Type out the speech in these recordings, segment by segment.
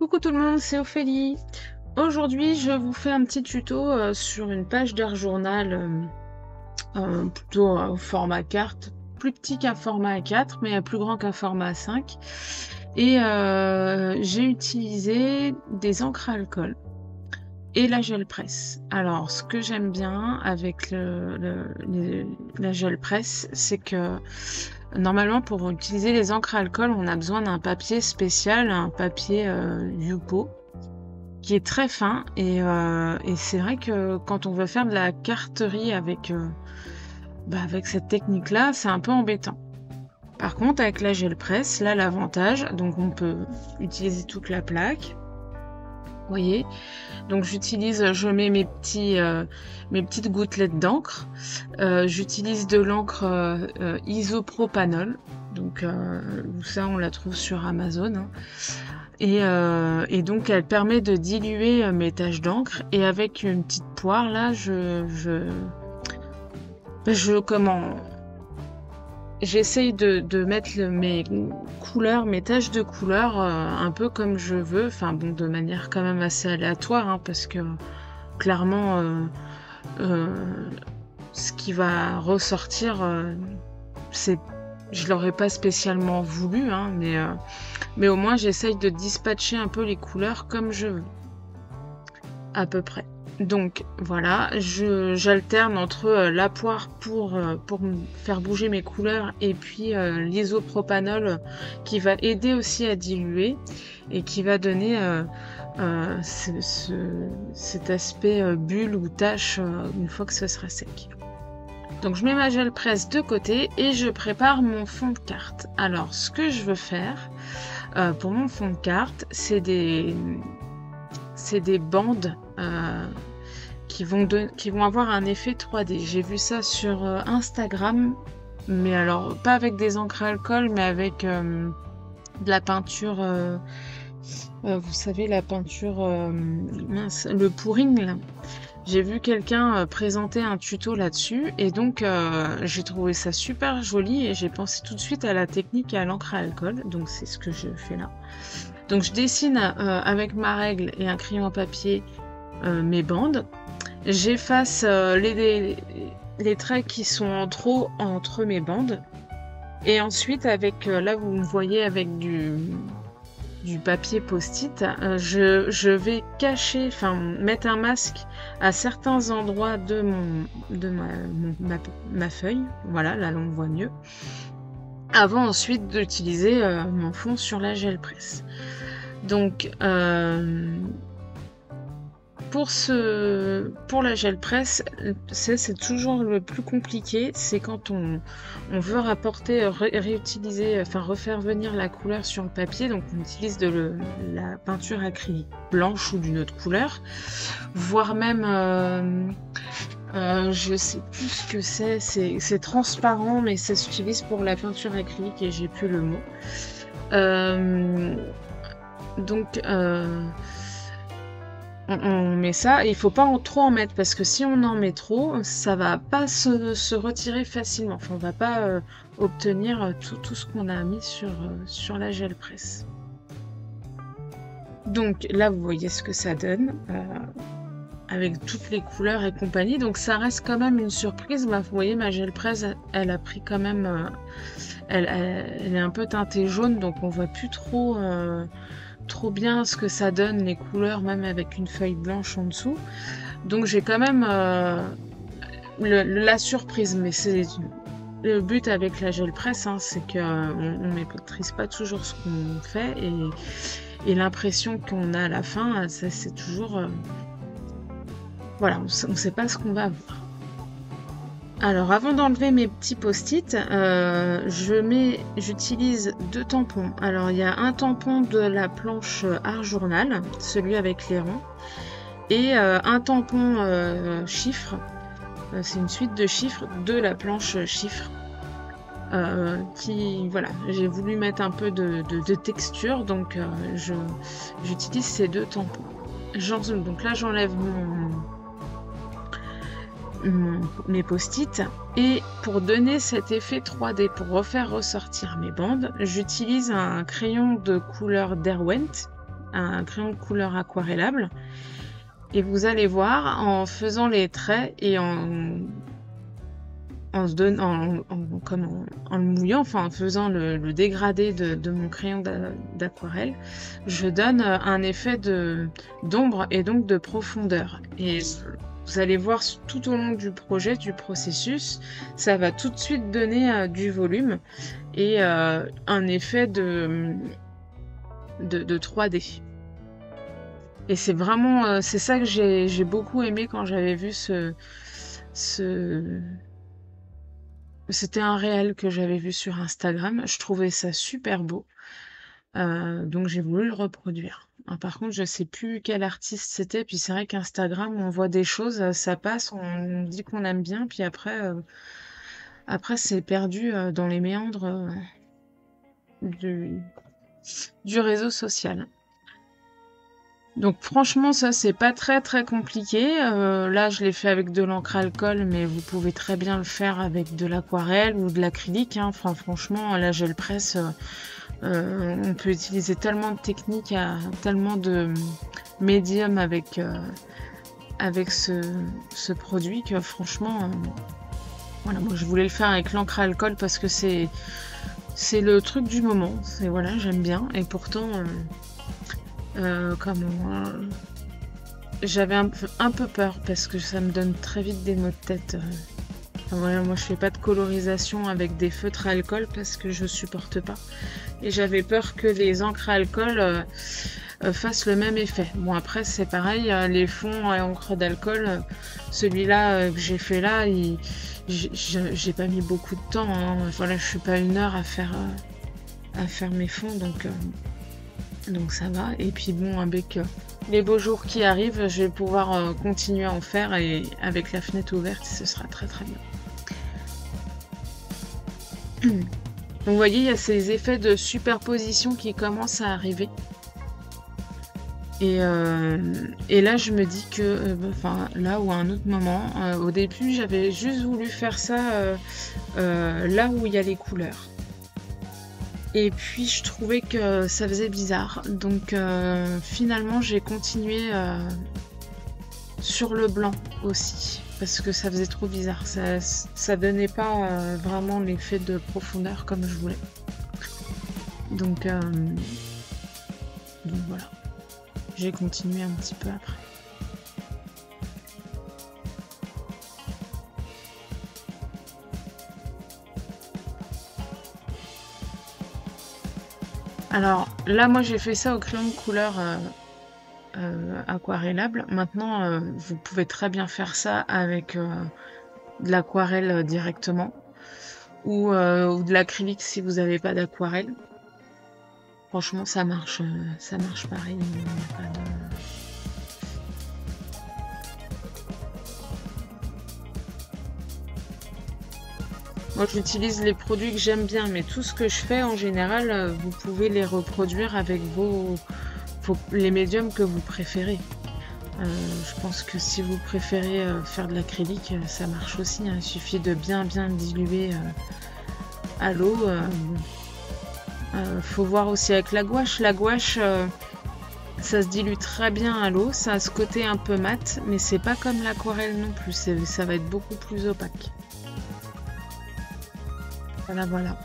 Coucou tout le monde, c'est Ophélie. Aujourd'hui, je vous fais un petit tuto sur une page d'art journal plutôt au format carte, plus petit qu'un format A4, mais plus grand qu'un format A5. Et j'ai utilisé des encres à alcool et la gel presse. Alors, ce que j'aime bien avec la gel presse, c'est que normalement, pour utiliser les encres à alcool, on a besoin d'un papier spécial, un papier Yupo, qui est très fin. Et c'est vrai que quand on veut faire de la carterie avec cette technique-là, c'est un peu embêtant. Par contre, avec la gel presse, là, l'avantage, donc on peut utiliser toute la plaque. Vous voyez, donc je mets mes petites gouttelettes d'encre. J'utilise de l'encre isopropanol. Donc ça, on la trouve sur Amazon, hein. Et donc elle permet de diluer mes taches d'encre. Et avec une petite poire là, j'essaye de mettre mes couleurs, mes taches de couleurs un peu comme je veux. Enfin bon, de manière quand même assez aléatoire, hein, parce que clairement, ce qui va ressortir, je l'aurais pas spécialement voulu, hein, mais au moins j'essaye de dispatcher un peu les couleurs comme je veux, à peu près. Donc voilà, j'alterne entre la poire pour me faire bouger mes couleurs et puis l'isopropanol qui va aider aussi à diluer et qui va donner cet aspect bulle ou tache une fois que ce sera sec. Donc je mets ma gel presse de côté et je prépare mon fond de carte. Alors ce que je veux faire pour mon fond de carte, c'est des bandes qui vont avoir un effet 3D. J'ai vu ça sur Instagram, mais alors pas avec des encres à alcool, mais avec de la peinture, vous savez, la peinture, le pouring là. J'ai vu quelqu'un présenter un tuto là-dessus et donc j'ai trouvé ça super joli et j'ai pensé tout de suite à la technique et à l'encre à alcool, donc c'est ce que je fais là. Donc je dessine avec ma règle et un crayon à papier mes bandes. J'efface les traits qui sont trop entre mes bandes. Et ensuite, avec là vous me voyez avec du papier post-it, je vais cacher, enfin mettre un masque à certains endroits de ma feuille. Voilà, là on voit mieux. Avant ensuite d'utiliser mon fond sur la gel presse. Donc pour la gel presse, c'est toujours le plus compliqué, c'est quand on veut réutiliser, enfin refaire venir la couleur sur le papier, donc on utilise la peinture acrylique blanche ou d'une autre couleur, voire même, je sais plus ce que c'est transparent, mais ça s'utilise pour la peinture acrylique et j'ai plus le mot. Donc on met ça et il faut pas trop en mettre parce que si on en met trop, ça va pas se retirer facilement. Enfin, on va pas obtenir tout ce qu'on a mis sur la gel presse. Donc là, vous voyez ce que ça donne avec toutes les couleurs et compagnie. Donc ça reste quand même une surprise. Bah, vous voyez, ma gel presse, elle a pris quand même, elle est un peu teintée jaune, donc on voit plus trop bien ce que ça donne, les couleurs, même avec une feuille blanche en dessous. Donc j'ai quand même la surprise, mais c'est le but avec la gel presse, hein, c'est qu'on ne maîtrise pas toujours ce qu'on fait et l'impression qu'on a à la fin, c'est toujours voilà, on ne sait pas ce qu'on va avoir. Alors avant d'enlever mes petits post-it, j'utilise 2 tampons. Alors il y a un tampon de la planche art journal, celui avec les ronds, et un tampon chiffre. C'est une suite de chiffres de la planche chiffre. Voilà, j'ai voulu mettre un peu de texture, donc j'utilise ces 2 tampons. Donc là j'enlève mes post-it et pour donner cet effet 3D, pour refaire ressortir mes bandes, j'utilise un crayon de couleur Derwent un crayon de couleur aquarellable. Et vous allez voir, en faisant les traits et en se donne en comment en le mouillant, enfin en faisant le dégradé de mon crayon d'aquarelle, je donne, un effet d'ombre et donc de profondeur et vous allez voir tout au long du projet, du processus, ça va tout de suite donner, du volume et un effet de 3D. Et c'est vraiment, c'est ça que j'ai beaucoup aimé quand j'avais vu ce c'était un réel que j'avais vu sur Instagram. Je trouvais ça super beau. Donc j'ai voulu le reproduire. Ah, par contre, je sais plus quel artiste c'était. Puis c'est vrai qu'Instagram, on voit des choses, ça passe, on dit qu'on aime bien, puis après c'est perdu dans les méandres du, du réseau social. Donc franchement, ça c'est pas très très compliqué. Là, je l'ai fait avec de l'encre alcool, mais vous pouvez très bien le faire avec de l'aquarelle ou de l'acrylique, hein. Enfin, franchement, la gel presse, on peut utiliser tellement de techniques, tellement de médiums avec ce produit que franchement, voilà, moi je voulais le faire avec l'encre alcool parce que c'est le truc du moment. C'est voilà, j'aime bien. Et pourtant. Comment j'avais un peu peur parce que ça me donne très vite des maux de tête. Enfin, voilà, moi je fais pas de colorisation avec des feutres à alcool parce que je supporte pas. Et j'avais peur que les encres à alcool fassent le même effet. Bon après c'est pareil, les fonds à encre d'alcool, celui-là que j'ai fait là, j'ai pas mis beaucoup de temps, hein. Voilà, je suis pas 1 heure à faire mes fonds donc ça va. Et puis bon, avec les beaux jours qui arrivent, je vais pouvoir continuer à en faire et avec la fenêtre ouverte, ce sera très très bien. Donc vous voyez, il y a ces effets de superposition qui commencent à arriver. Et là, je me dis que, enfin, là ou à un autre moment, au début, j'avais juste voulu faire ça là où il y a les couleurs. Et puis je trouvais que ça faisait bizarre. Donc finalement j'ai continué sur le blanc aussi. Parce que ça faisait trop bizarre. Ça donnait pas vraiment l'effet de profondeur comme je voulais. Donc voilà. J'ai continué un petit peu après. Alors là, moi j'ai fait ça au crayon de couleur aquarellable. Maintenant, vous pouvez très bien faire ça avec de l'aquarelle directement ou de l'acrylique si vous n'avez pas d'aquarelle. Franchement, ça marche pareil. Il y a pas de... Moi, j'utilise les produits que j'aime bien, mais tout ce que je fais, en général, vous pouvez les reproduire avec les médiums que vous préférez. Je pense que si vous préférez faire de l'acrylique, ça marche aussi, hein. Il suffit de bien diluer à l'eau. Faut voir aussi avec la gouache. La gouache, ça se dilue très bien à l'eau. Ça a ce côté un peu mat, mais c'est pas comme l'aquarelle non plus. Ça va être beaucoup plus opaque. Voilà.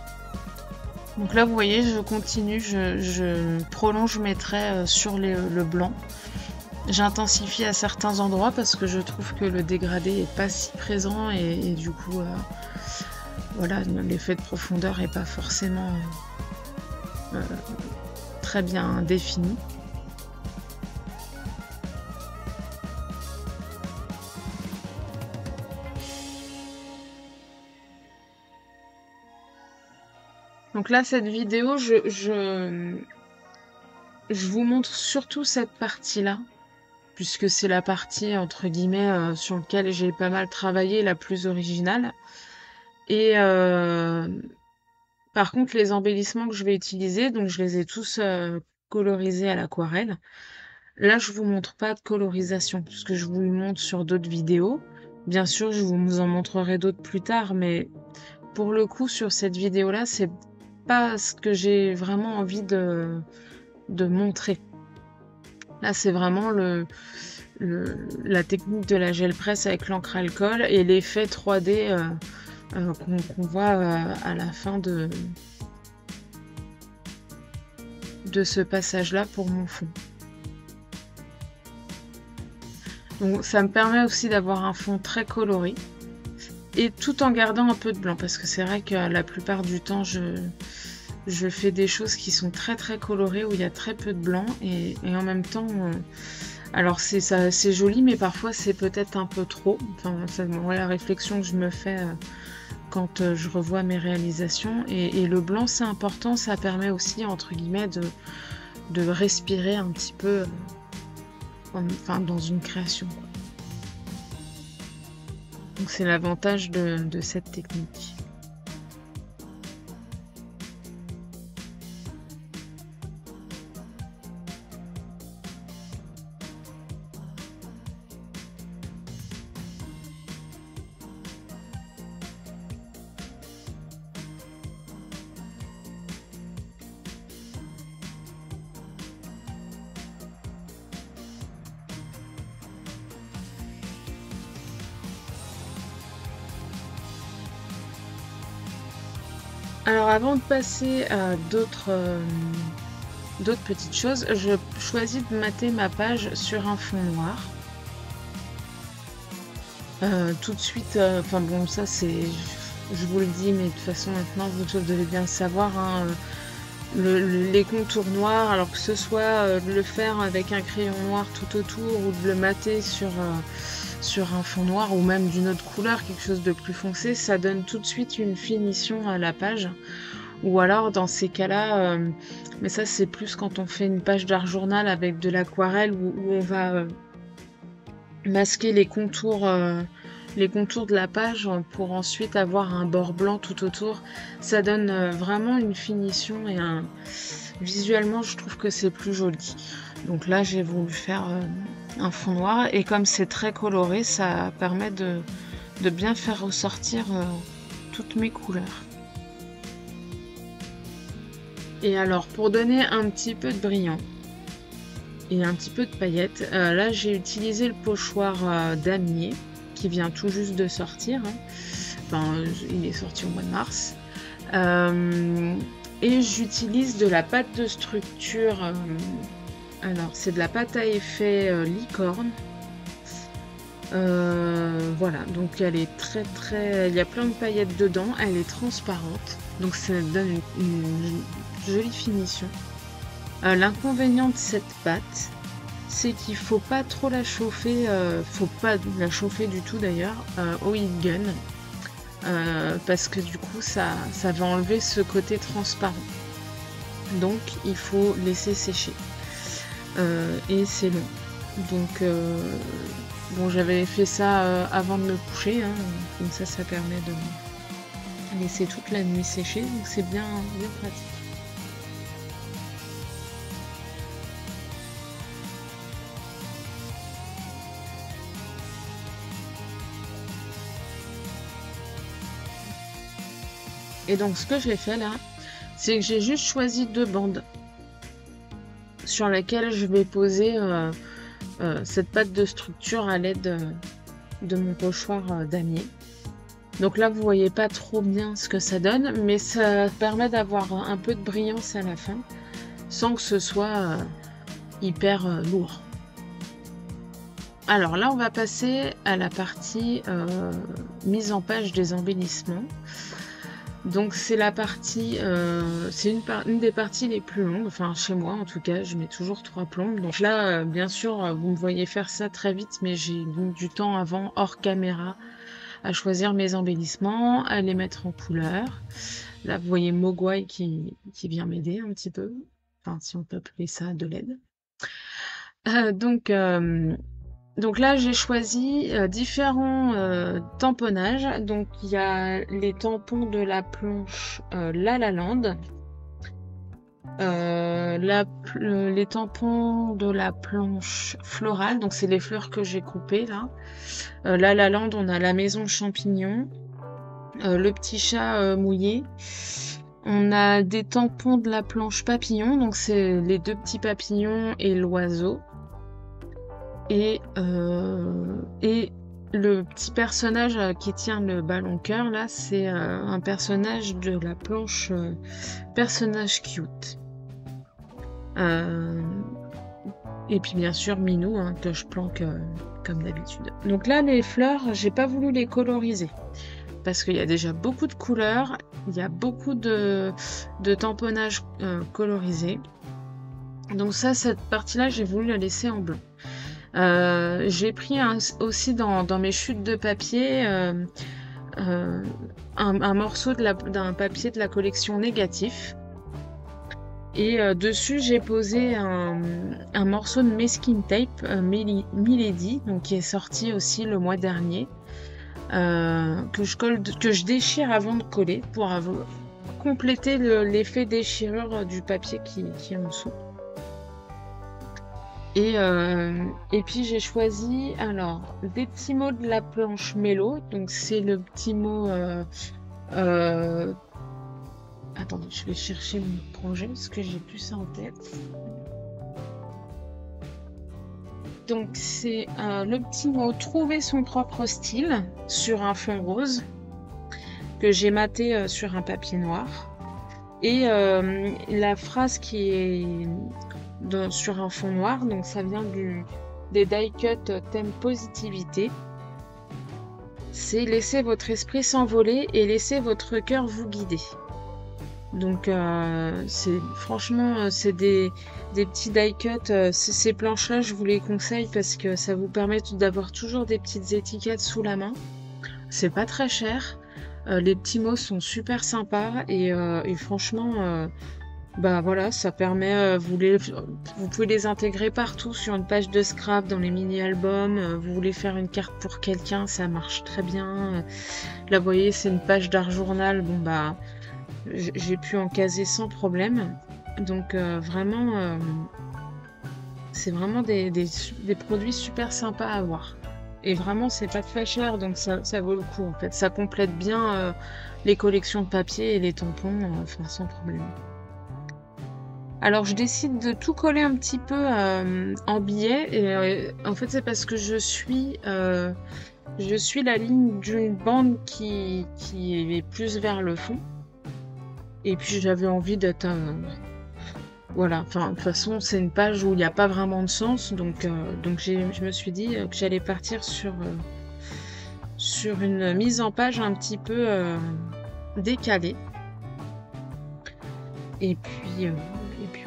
Donc là, vous voyez, je continue, je prolonge mes traits sur le blanc. J'intensifie à certains endroits parce que je trouve que le dégradé est pas si présent et du coup, voilà, l'effet de profondeur est pas forcément très bien défini. Donc là, cette vidéo, je vous montre surtout cette partie-là, puisque c'est la partie, entre guillemets, sur laquelle j'ai pas mal travaillé, la plus originale. Et par contre, les embellissements que je vais utiliser, donc je les ai tous colorisés à l'aquarelle. Là, je vous montre pas de colorisation, puisque je vous le montre sur d'autres vidéos. Bien sûr, je vous en montrerai d'autres plus tard, mais pour le coup, sur cette vidéo-là, c'est pas ce que j'ai vraiment envie de montrer. Là, c'est vraiment la technique de la gel presse avec l'encre alcool et l'effet 3D qu'on voit à la fin de ce passage-là pour mon fond. Donc ça me permet aussi d'avoir un fond très coloré et tout en gardant un peu de blanc parce que c'est vrai que la plupart du temps je fais des choses qui sont très très colorées où il y a très peu de blanc et en même temps alors c'est joli mais parfois c'est peut-être un peu trop. Enfin c'est la réflexion que je me fais quand je revois mes réalisations et le blanc c'est important, ça permet aussi entre guillemets de respirer un petit peu enfin dans une création quoi. Donc c'est l'avantage de cette technique. Alors avant de passer à d'autres petites choses, je choisis de mater ma page sur un fond noir. Tout de suite, enfin bon ça c'est, je vous le dis, mais de toute façon maintenant vous devez bien le savoir, hein, les contours noirs, alors que ce soit de le faire avec un crayon noir tout autour ou de le mater sur un fond noir ou même d'une autre couleur, quelque chose de plus foncé, ça donne tout de suite une finition à la page. Ou alors dans ces cas-là, mais ça c'est plus quand on fait une page d'art journal avec de l'aquarelle où on va masquer les contours de la page pour ensuite avoir un bord blanc tout autour. Ça donne vraiment une finition et visuellement je trouve que c'est plus joli. Donc là j'ai voulu faire un fond noir et comme c'est très coloré, ça permet de bien faire ressortir toutes mes couleurs. Et alors pour donner un petit peu de brillant et un petit peu de paillettes, là j'ai utilisé le pochoir damier qui vient tout juste de sortir, hein. Enfin, il est sorti au mois de mars. Et j'utilise de la pâte de structure, alors c'est de la pâte à effet licorne. Voilà, donc elle est il y a plein de paillettes dedans, elle est transparente, donc ça donne une jolie finition. L'inconvénient de cette pâte, c'est qu'il faut pas trop la chauffer, faut pas la chauffer du tout d'ailleurs, au heat gun, parce que du coup ça va enlever ce côté transparent. Donc il faut laisser sécher. Et c'est long. Donc bon, j'avais fait ça avant de me coucher, hein, comme ça permet de laisser toute la nuit sécher, donc c'est bien pratique. Et donc ce que j'ai fait là, c'est que j'ai juste choisi 2 bandes sur lesquelles je vais poser cette pâte de structure à l'aide de mon pochoir damier. Donc là vous voyez pas trop bien ce que ça donne, mais ça permet d'avoir un peu de brillance à la fin, sans que ce soit hyper lourd. Alors là on va passer à la partie mise en page des embellissements. Donc c'est la partie, c'est une des parties les plus longues, enfin chez moi en tout cas, je mets toujours 3 plombes. Donc là, bien sûr, vous me voyez faire ça très vite, mais j'ai mis du temps avant, hors caméra, à choisir mes embellissements, à les mettre en couleur. Là, vous voyez Mogwai qui vient m'aider un petit peu, enfin si on peut appeler ça de l'aide. Donc là, j'ai choisi différents tamponnages. Donc il y a les tampons de la planche La La Land, les tampons de la planche florale, donc c'est les fleurs que j'ai coupées là. La La Land, on a la maison champignon, le petit chat mouillé. On a des tampons de la planche papillon, donc c'est les 2 petits papillons et l'oiseau. Et le petit personnage qui tient le ballon cœur, là, c'est un personnage de la planche personnage cute. Euh, et puis bien sûr Minou, hein, que je planque comme d'habitude. Donc là, les fleurs, j'ai pas voulu les coloriser parce qu'il y a déjà beaucoup de couleurs, il y a beaucoup de tamponnage colorisé. Donc ça, cette partie-là, j'ai voulu la laisser en blanc. J'ai pris aussi dans mes chutes de papier un morceau d'un papier de la collection Négatif. Et dessus, j'ai posé un morceau de Meskin Tape Milady, donc qui est sorti aussi le mois dernier, que je déchire avant de coller pour compléter l'effet déchirure du papier qui est en dessous. Et puis j'ai choisi alors des petits mots de la planche Mélo, donc c'est le petit mot. Attendez, je vais chercher mon projet parce que j'ai plus ça en tête. Donc c'est le petit mot trouver son propre style sur un fond rose que j'ai maté sur un papier noir. Et la phrase qui est sur un fond noir, donc ça vient des die cut thème positivité. C'est laisser votre esprit s'envoler et laisser votre cœur vous guider. Donc franchement c'est des petits die cut. Ces planches là je vous les conseille parce que ça vous permet d'avoir toujours des petites étiquettes sous la main. C'est pas très cher, les petits mots sont super sympas et franchement bah voilà, ça permet, vous pouvez les intégrer partout sur une page de scrap, dans les mini-albums, vous voulez faire une carte pour quelqu'un, ça marche très bien. Là vous voyez c'est une page d'art journal, bon bah j'ai pu en caser sans problème. Donc vraiment, c'est vraiment des produits super sympas à avoir. Et vraiment, c'est pas très cher, donc ça vaut le coup en fait. Ça complète bien les collections de papier et les tampons, enfin sans problème. Alors je décide de tout coller un petit peu en billet. Et en fait, c'est parce que je suis la ligne d'une bande qui est plus vers le fond. Et puis j'avais envie d'être voilà, enfin de toute façon c'est une page où il n'y a pas vraiment de sens, donc je me suis dit que j'allais partir sur une mise en page un petit peu décalée. Et puis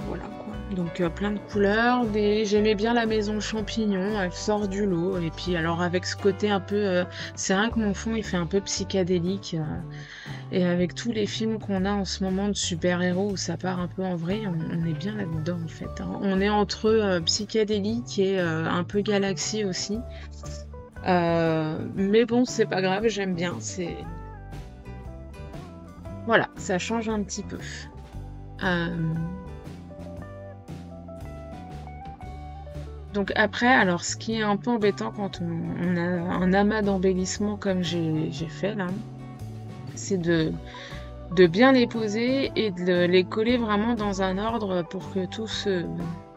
voilà quoi. Donc plein de couleurs, j'aimais bien la maison champignon, elle sort du lot. Et puis alors avec ce côté un peu, c'est vrai que mon fond il fait un peu psychédélique. Et avec tous les films qu'on a en ce moment de super-héros où ça part un peu en vrai, on est bien là-dedans en fait. Hein. On est entre psychédélique et un peu galaxie aussi. Mais bon, c'est pas grave, j'aime bien. Voilà, ça change un petit peu. Donc après, alors ce qui est un peu embêtant quand on a un amas d'embellissement comme j'ai fait là, c'est de bien les poser et de les coller vraiment dans un ordre pour que tout se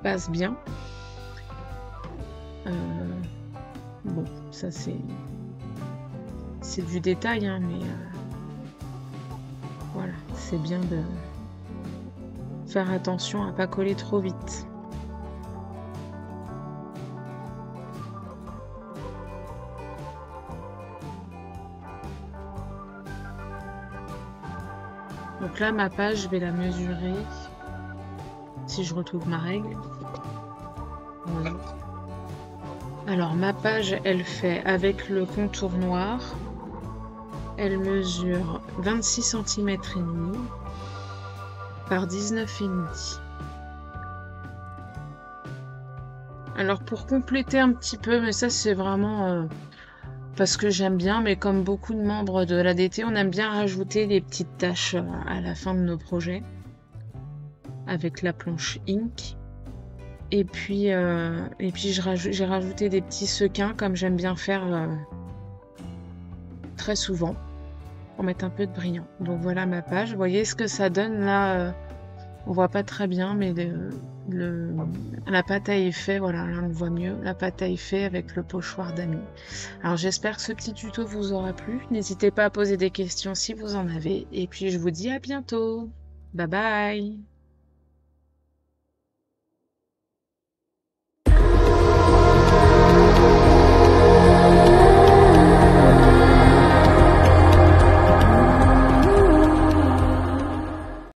passe bien. Bon, ça c'est du détail, hein, mais voilà, c'est bien de faire attention à pas coller trop vite. Donc là, ma page, je vais la mesurer si je retrouve ma règle. Voilà. Alors ma page, elle fait avec le contour noir, elle mesure 26 cm et demi par 19,5. Alors pour compléter un petit peu, mais ça c'est vraiment parce que j'aime bien, mais comme beaucoup de membres de l'ADT, on aime bien rajouter des petites taches à la fin de nos projets avec la planche ink. Et puis j'ai rajouté des petits sequins comme j'aime bien faire très souvent pour mettre un peu de brillant. Donc voilà ma page. Vous voyez ce que ça donne là, on voit pas très bien, mais le la pâte à effet, voilà, là on le voit mieux, la pâte à effet avec le pochoir d'amis. Alors j'espère que ce petit tuto vous aura plu. N'hésitez pas à poser des questions si vous en avez et puis je vous dis à bientôt. Bye bye.